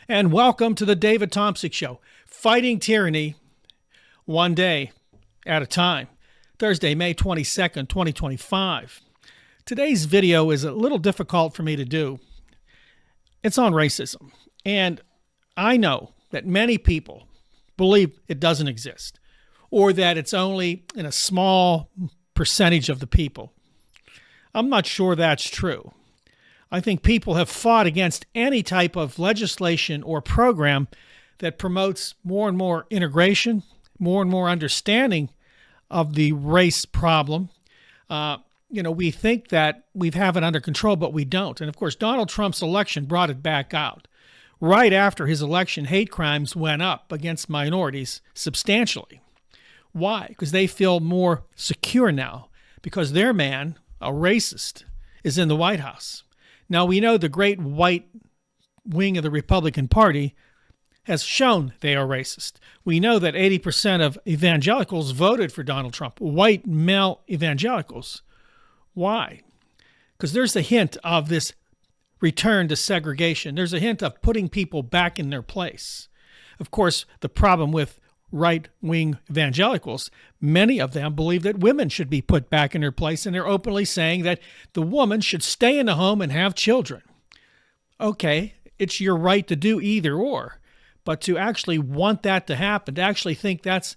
and welcome to the David Tomsic Show, fighting tyranny one day at a time. Thursday, May 22nd, 2025. Today's video is a little difficult for me to do. It's on racism, and I know that many people believe it doesn't exist, or that it's only in a small percentage of the people. I'm not sure that's true. I think people have fought against any type of legislation or program that promotes more and more integration, more and more understanding of the race problem. We think that we have it under control, but we don't. And of course, Donald Trump's election brought it back out. Right after his election, hate crimes went up against minorities substantially. Why? Because they feel more secure now because their man, a racist, is in the White House. Now, we know the great white wing of the Republican Party has shown they are racist. We know that 80% of evangelicals voted for Donald Trump, white male evangelicals. Why? Because there's a hint of this return to segregation. There's a hint of putting people back in their place. Of course, the problem with right-wing evangelicals, many of them believe that women should be put back in their place, and they're openly saying that the woman should stay in the home and have children. Okay, it's your right to do either or, but to actually want that to happen, to actually think that's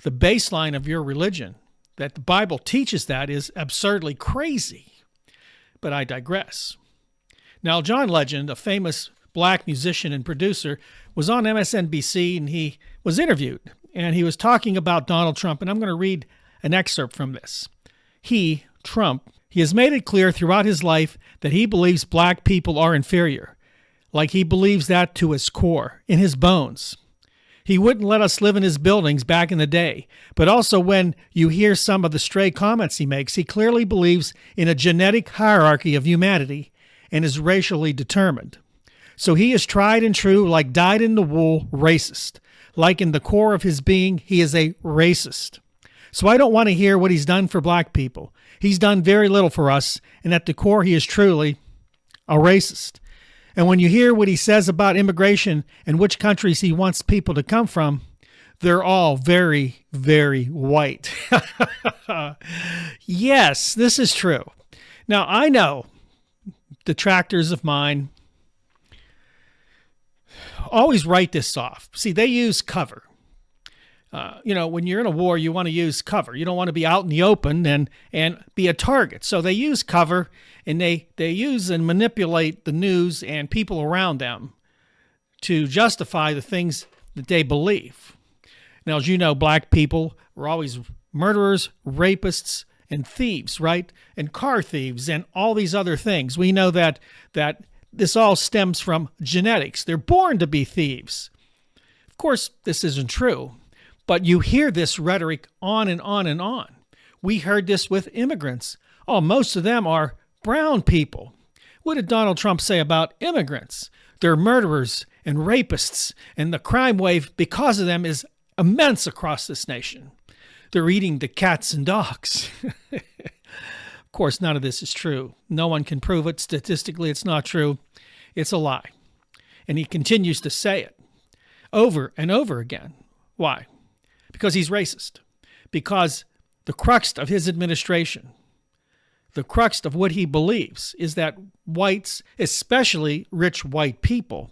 the baseline of your religion, that the Bible teaches that, is absurdly crazy. But I digress. Now, John Legend, a famous black musician and producer, was on MSNBC, and he was interviewed, and he was talking about Donald Trump, and I'm going to read an excerpt from this. Trump, has made it clear throughout his life that he believes black people are inferior, like he believes that to his core, in his bones. He wouldn't let us live in his buildings back in the day, but also when you hear some of the stray comments he makes, he clearly believes in a genetic hierarchy of humanity and is racially determined. So he is tried and true, like dyed-in-the-wool racist. Like in the core of his being, he is a racist. So I don't want to hear what he's done for black people. He's done very little for us, and at the core, he is truly a racist. And when you hear what he says about immigration and which countries he wants people to come from, they're all very, very white. Yes, this is true. Now, I know detractors of mine always write this off. See, they use cover. When you're in a war, you want to use cover. You don't want to be out in the open and be a target. So they use cover, and they use and manipulate the news and people around them to justify the things that they believe. Now, as you know, black people were always murderers, rapists, and thieves, right? And car thieves and all these other things. We know that this all stems from genetics. They're born to be thieves. Of course, this isn't true, but you hear this rhetoric on and on and on. We heard this with immigrants. Oh, most of them are brown people. What did Donald Trump say about immigrants? They're murderers and rapists, and the crime wave because of them is immense across this nation. They're eating the cats and dogs. Of course, none of this is true. No one can prove it. Statistically, it's not true. It's a lie. And he continues to say it over and over again. Why? Because he's racist. Because the crux of his administration, the crux of what he believes, is that whites, especially rich white people,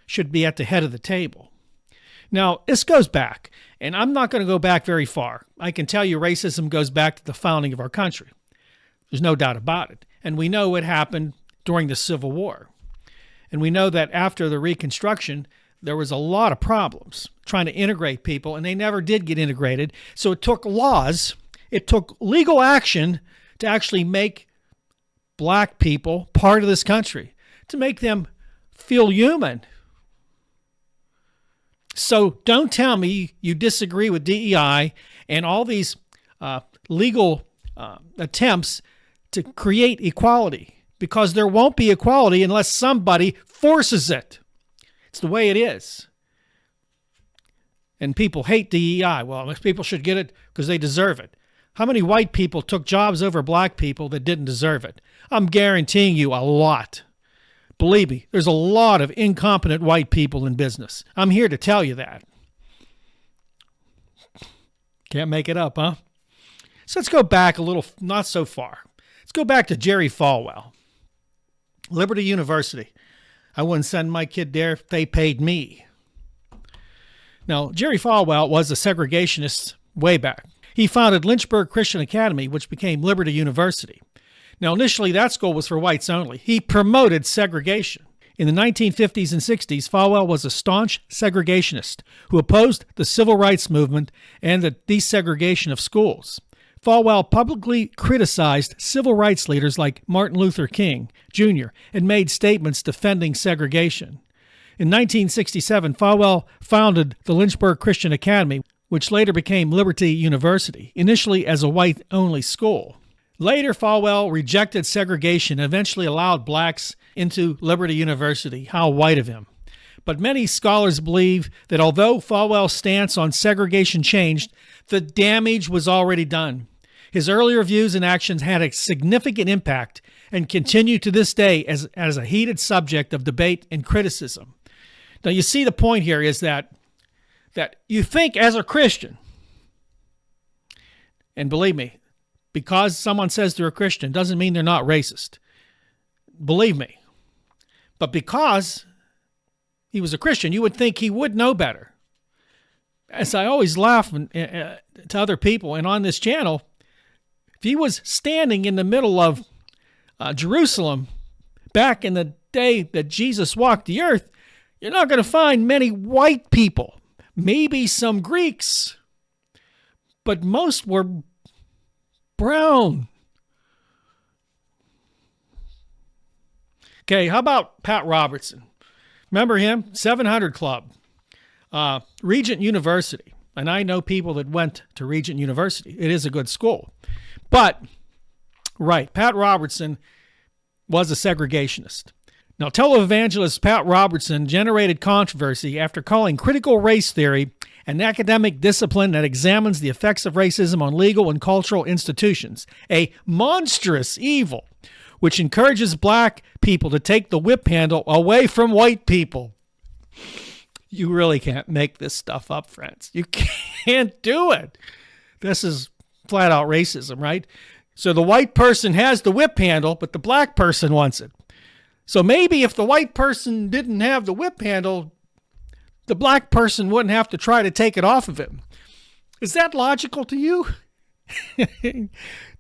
should be at the head of the table. Now, this goes back, and I'm not going to go back very far. I can tell you racism goes back to the founding of our country. There's no doubt about it. And we know what happened during the Civil War. And we know that after the Reconstruction, there was a lot of problems trying to integrate people, and they never did get integrated. So it took laws, it took legal action to actually make black people part of this country, to make them feel human. So don't tell me you disagree with DEI and all these legal attempts to create equality, because there won't be equality unless somebody forces it. It's the way it is. And people hate DEI. Well, people should get it because they deserve it. How many white people took jobs over black people that didn't deserve it? I'm guaranteeing you a lot. Believe me, there's a lot of incompetent white people in business. I'm here to tell you that. Can't make it up, huh? So let's go back a little, not so far. Let's go back to Jerry Falwell. Liberty University. I wouldn't send my kid there if they paid me. Now, Jerry Falwell was a segregationist way back. He founded Lynchburg Christian Academy, which became Liberty University. Now, initially, that school was for whites only. He promoted segregation. In the 1950s and 60s, Falwell was a staunch segregationist who opposed the civil rights movement and the desegregation of schools. Falwell publicly criticized civil rights leaders like Martin Luther King, Jr., and made statements defending segregation. In 1967, Falwell founded the Lynchburg Christian Academy, which later became Liberty University, initially as a white-only school. Later, Falwell rejected segregation and eventually allowed blacks into Liberty University. How white of him. But many scholars believe that although Falwell's stance on segregation changed, the damage was already done. His earlier views and actions had a significant impact and continue to this day as a heated subject of debate and criticism. Now, you see the point here is that you think as a Christian, and believe me, because someone says they're a Christian doesn't mean they're not racist. Believe me. But because he was a Christian, you would think he would know better. As I always laugh to other people, and on this channel, if he was standing in the middle of Jerusalem back in the day that Jesus walked the earth, you're not going to find many white people, maybe some Greeks, but most were brown. Okay, how about Pat Robertson? Remember him? 700 Club. Regent University. And I know people that went to Regent University. It is a good school. But, right, Pat Robertson was a segregationist. Now, televangelist Pat Robertson generated controversy after calling critical race theory an academic discipline that examines the effects of racism on legal and cultural institutions, a monstrous evil which encourages black people to take the whip handle away from white people. You really can't make this stuff up, friends. You can't do it. This is flat out racism, right? So the white person has the whip handle, but the black person wants it. So maybe if the white person didn't have the whip handle, the black person wouldn't have to try to take it off of him. Is that logical to you? To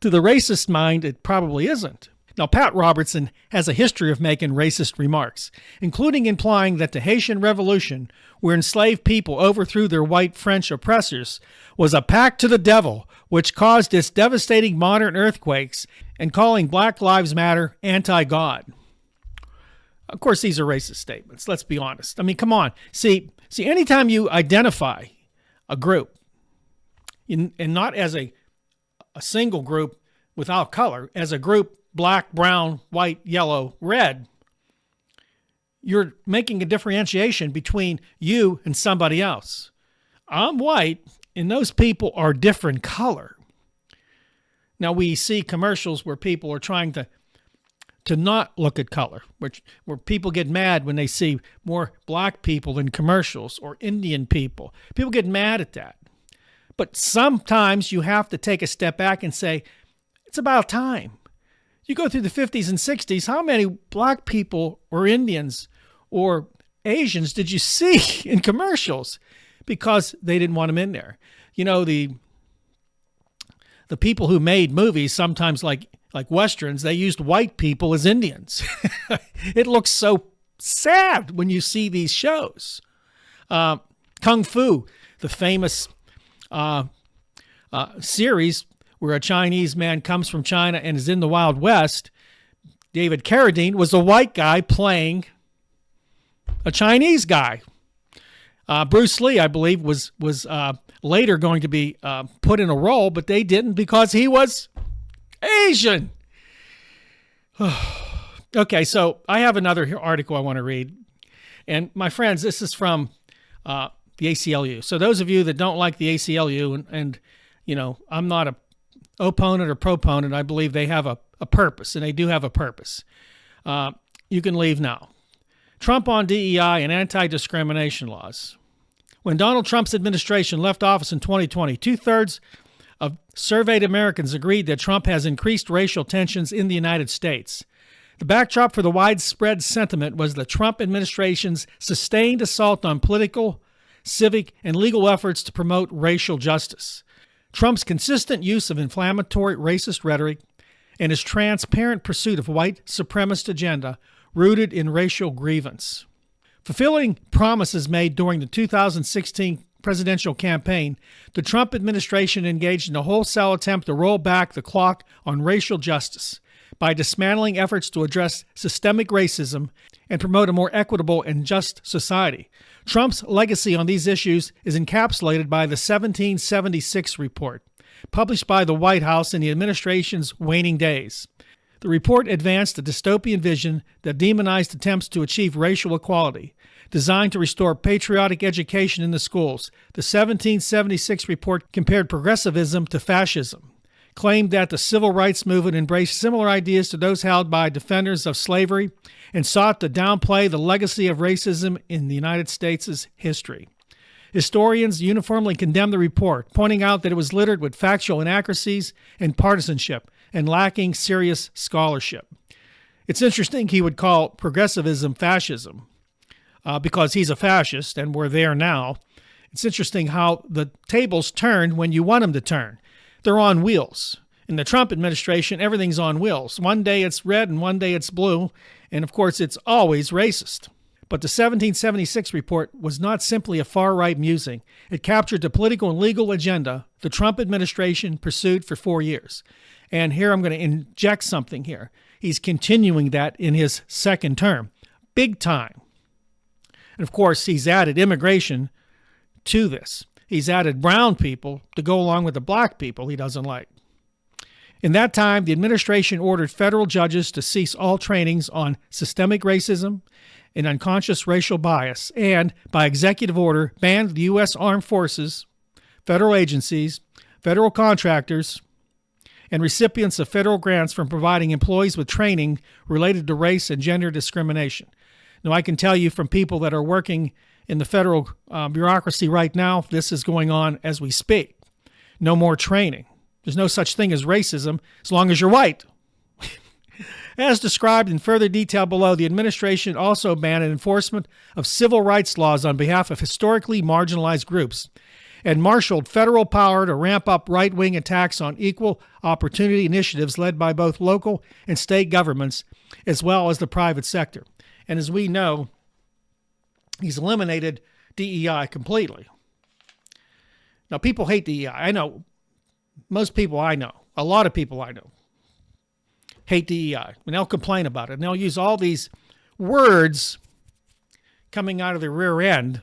the racist mind, it probably isn't. Now, Pat Robertson has a history of making racist remarks, including implying that the Haitian Revolution, where enslaved people overthrew their white French oppressors, was a pact to the devil, which caused its devastating modern earthquakes, and calling Black Lives Matter anti-God. Of course, these are racist statements. Let's be honest. I mean, come on. See, anytime you identify a group, and not as a single group without color, as a group, black, brown, white, yellow, red, you're making a differentiation between you and somebody else. I'm white, and those people are different color. Now, we see commercials where people are trying to not look at color, where people get mad when they see more black people in commercials or Indian people. People get mad at that. But sometimes you have to take a step back and say, it's about time. You go through the 50s and 60s, how many black people or Indians or Asians did you see in commercials? Because they didn't want them in there. You know, the people who made movies, sometimes like Westerns, they used white people as Indians. It looks so sad when you see these shows. Kung Fu, the famous series where a Chinese man comes from China and is in the Wild West. David Carradine was a white guy playing a Chinese guy. Bruce Lee, I believe, was later going to be put in a role, but they didn't because he was Asian. Okay, so I have another article I want to read. And my friends, this is from the ACLU. So those of you that don't like the ACLU, and you know, I'm not a opponent or proponent, I believe they have a purpose, and they do have a purpose. You can leave now. Trump on DEI and anti-discrimination laws. When Donald Trump's administration left office in 2020, two-thirds of surveyed Americans agreed that Trump has increased racial tensions in the United States. The backdrop for the widespread sentiment was the Trump administration's sustained assault on political, civic, and legal efforts to promote racial justice. Trump's consistent use of inflammatory racist rhetoric and his transparent pursuit of white supremacist agenda rooted in racial grievance. Fulfilling promises made during the 2016 presidential campaign, the Trump administration engaged in a wholesale attempt to roll back the clock on racial justice by dismantling efforts to address systemic racism and promote a more equitable and just society. Trump's legacy on these issues is encapsulated by the 1776 report, published by the White House in the administration's waning days. The report advanced a dystopian vision that demonized attempts to achieve racial equality. Designed to restore patriotic education in the schools, the 1776 report compared progressivism to fascism, claimed that the civil rights movement embraced similar ideas to those held by defenders of slavery, and sought to downplay the legacy of racism in the United States' history. Historians uniformly condemned the report, pointing out that it was littered with factual inaccuracies and partisanship, and lacking serious scholarship. It's interesting he would call progressivism fascism, because he's a fascist and we're there now. It's interesting how the tables turn when you want them to turn. They're on wheels. In the Trump administration, everything's on wheels. One day it's red and one day it's blue, and of course it's always racist. But the 1776 report was not simply a far-right musing. It captured the political and legal agenda the Trump administration pursued for 4 years. And here I'm going to inject something here. He's continuing that in his second term. Big time. And of course, he's added immigration to this. He's added brown people to go along with the black people he doesn't like. In that time, the administration ordered federal judges to cease all trainings on systemic racism and unconscious racial bias, and, by executive order, banned the U.S. Armed Forces, federal agencies, federal contractors, and recipients of federal grants from providing employees with training related to race and gender discrimination. Now, I can tell you from people that are working in the federal bureaucracy right now, this is going on as we speak. No more training. There's no such thing as racism as long as you're white. As described in further detail below, the administration also banned enforcement of civil rights laws on behalf of historically marginalized groups and marshaled federal power to ramp up right-wing attacks on equal opportunity initiatives led by both local and state governments, as well as the private sector. And as we know, he's eliminated DEI completely. Now, people hate DEI. I know. Most people I know, a lot of people I know, hate DEI. And they'll complain about it. And they'll use all these words coming out of their rear end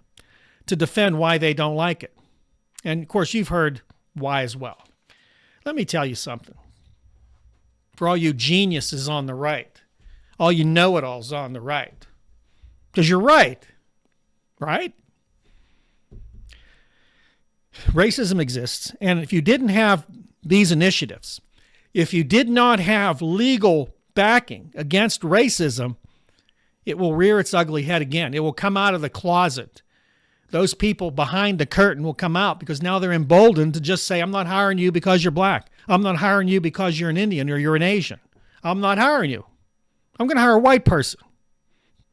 to defend why they don't like it. And, of course, you've heard why as well. Let me tell you something. For all you geniuses on the right, all you know-it-alls on the right, because you're right, right? Racism exists, and if you didn't have these initiatives, if you did not have legal backing against racism, it will rear its ugly head again. It will come out of the closet. Those people behind the curtain will come out because now they're emboldened to just say, I'm not hiring you because you're black. I'm not hiring you because you're an Indian or you're an Asian. I'm not hiring you. I'm going to hire a white person.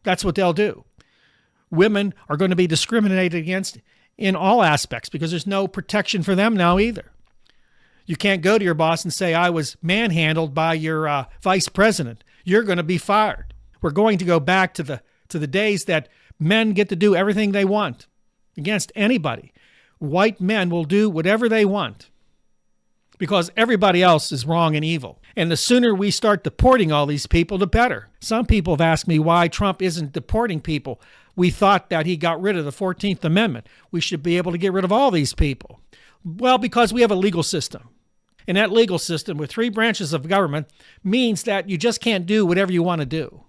That's what they'll do. Women are going to be discriminated against in all aspects because there's no protection for them now either. You can't go to your boss and say, I was manhandled by your vice president. You're going to be fired. We're going to go back to the days that men get to do everything they want against anybody. White men will do whatever they want because everybody else is wrong and evil. And the sooner we start deporting all these people, the better. Some people have asked me why Trump isn't deporting people. We thought that he got rid of the 14th Amendment. We should be able to get rid of all these people. Well, because we have a legal system. And that legal system with 3 branches of government means that you just can't do whatever you want to do.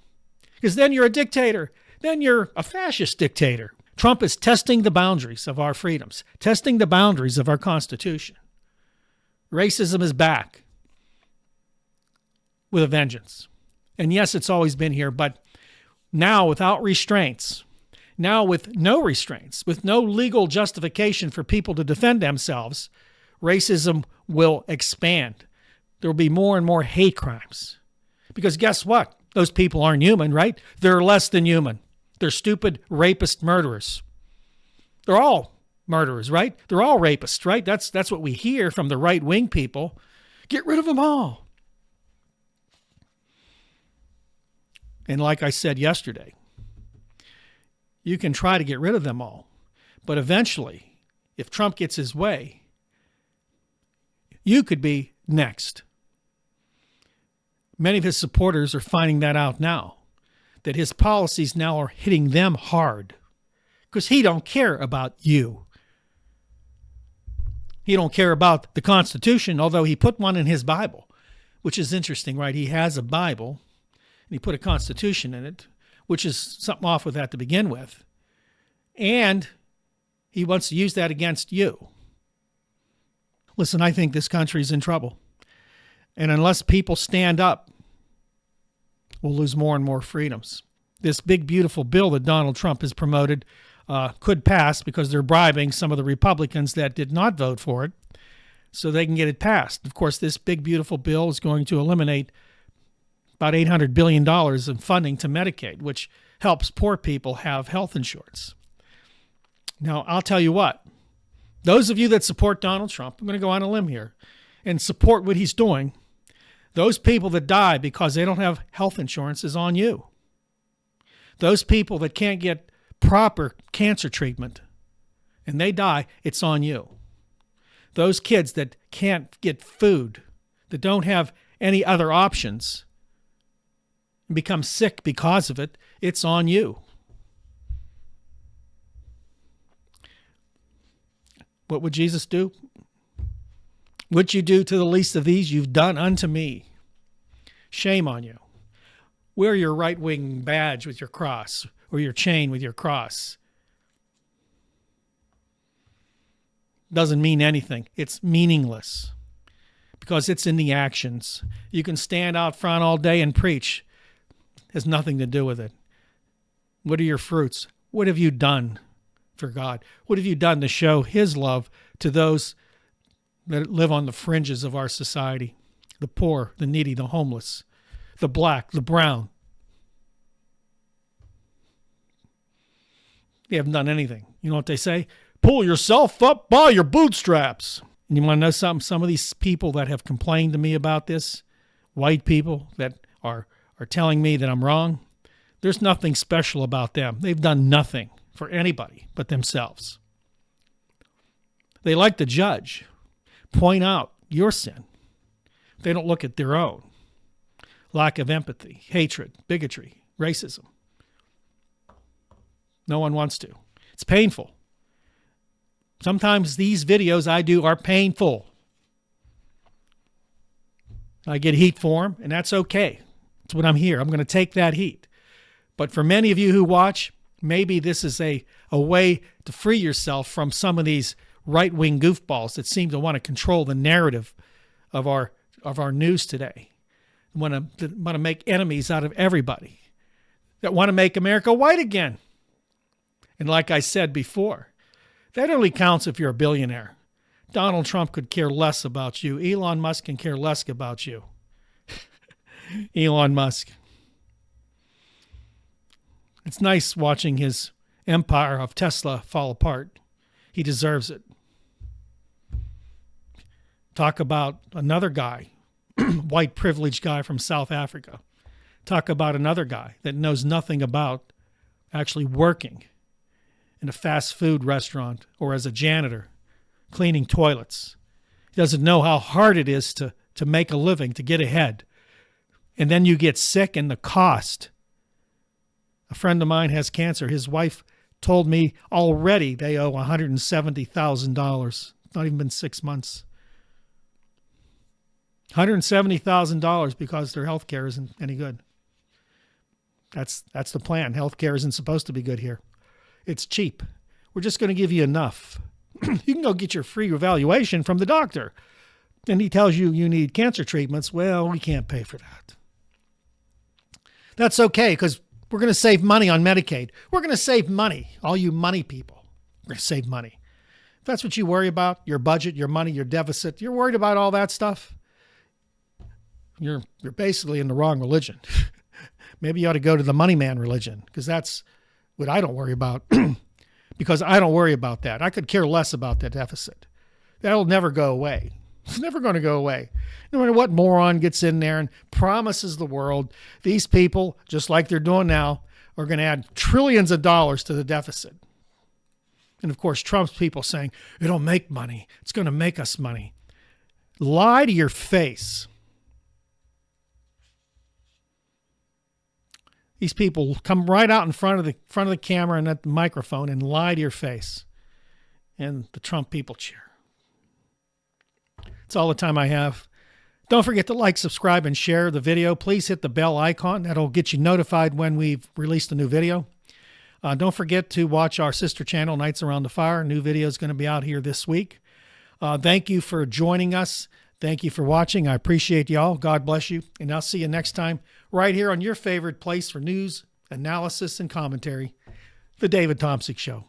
Because then you're a dictator. Then you're a fascist dictator. Trump is testing the boundaries of our freedoms, testing the boundaries of our Constitution. Racism is back with a vengeance. And yes, it's always been here, but now without restraints, now with no restraints, with no legal justification for people to defend themselves, racism will expand. There will be more and more hate crimes. Because guess what? Those people aren't human, right? They're less than human. They're stupid, rapist murderers. They're all murderers, right? They're all rapists, right? That's what we hear from the right-wing people. Get rid of them all. And like I said yesterday, you can try to get rid of them all. But eventually, if Trump gets his way, you could be next. Many of his supporters are finding that out now, that his policies now are hitting them hard because he don't care about you. He don't care about the Constitution, although he put one in his Bible, which is interesting, right? He has a Bible, and he put a Constitution in it, which is something off with that to begin with. And he wants to use that against you. Listen, I think this country's in trouble. And unless people stand up, we'll lose more and more freedoms. This big, beautiful bill that Donald Trump has promoted could pass because they're bribing some of the Republicans that did not vote for it so they can get it passed. Of course, this big, beautiful bill is going to eliminate about $800 billion in funding to Medicaid, which helps poor people have health insurance. Now, I'll tell you what. Those of you that support Donald Trump, I'm going to go on a limb here, and support what he's doing, those people that die because they don't have health insurance is on you. Those people that can't get proper cancer treatment and they die, it's on you. Those kids that can't get food, that don't have any other options, and become sick because of it, it's on you. What would Jesus do? What you do to the least of these, you've done unto me. Shame on you. Wear your right-wing badge with your cross or your chain with your cross. Doesn't mean anything. It's meaningless because it's in the actions. You can stand out front all day and preach. It has nothing to do with it. What are your fruits? What have you done for God? What have you done to show his love to those that live on the fringes of our society? The poor, the needy, the homeless, the black, the brown. You haven't done anything. You know what they say? Pull yourself up by your bootstraps. And you want to know something? Some of these people that have complained to me about this, white people that are telling me that I'm wrong, there's nothing special about them. They've done nothing for anybody but themselves. They like to judge, point out your sin. They don't look at their own. Lack of empathy, hatred, bigotry, racism. No one wants to. It's painful. Sometimes these videos I do are painful. I get heat for them, and that's okay. That's what I'm here. I'm going to take that heat. But for many of you who watch, maybe this is a way to free yourself from some of these right-wing goofballs that seem to want to control the narrative of our news today. Want to make enemies out of everybody. That want to make America white again. And like I said before, that only counts if you're a billionaire. Donald Trump could care less about you. Elon Musk can care less about you. Elon Musk. It's nice watching his empire of Tesla fall apart. He deserves it. Talk about another guy, white privileged guy from South Africa. Talk about another guy that knows nothing about actually working in a fast food restaurant or as a janitor, cleaning toilets. He doesn't know how hard it is to make a living, to get ahead. And then you get sick and the cost. A friend of mine has cancer. His wife told me already they owe $170,000. It's not even been 6 months. $170,000 because their health care isn't any good. That's the plan. Health care isn't supposed to be good here. It's cheap. We're just going to give you enough. You can go get your free evaluation from the doctor. And he tells you you need cancer treatments. Well, we can't pay for that. That's okay because We're going to save money on Medicaid. We're going to save money, all you money people. We're going to save money. If that's what you worry about, your budget, your money, your deficit, you're worried about all that stuff, you're basically in the wrong religion. Maybe you ought to go to the money man religion, because that's what I don't worry about. Because I don't worry about that. I could care less about that deficit. That'll never go away. It's never going to go away. No matter what moron gets in there and promises the world, these people, just like they're doing now, are going to add trillions of dollars to the deficit. And of course, Trump's people saying, it'll make money. It's going to make us money. Lie to your face. These people come right out in front of the camera and at the microphone and lie to your face. And the Trump people cheer. That's all the time I have. Don't forget to like, subscribe, and share the video. Please hit the bell icon. That'll get you notified when we've released a new video. Don't forget to watch our sister channel, Nights Around the Fire. New video is going to be out here this week. Thank you for joining us. Thank you for watching. I appreciate y'all. God bless you. And I'll see you next time right here on your favorite place for news, analysis, and commentary, The David Tomsic Show.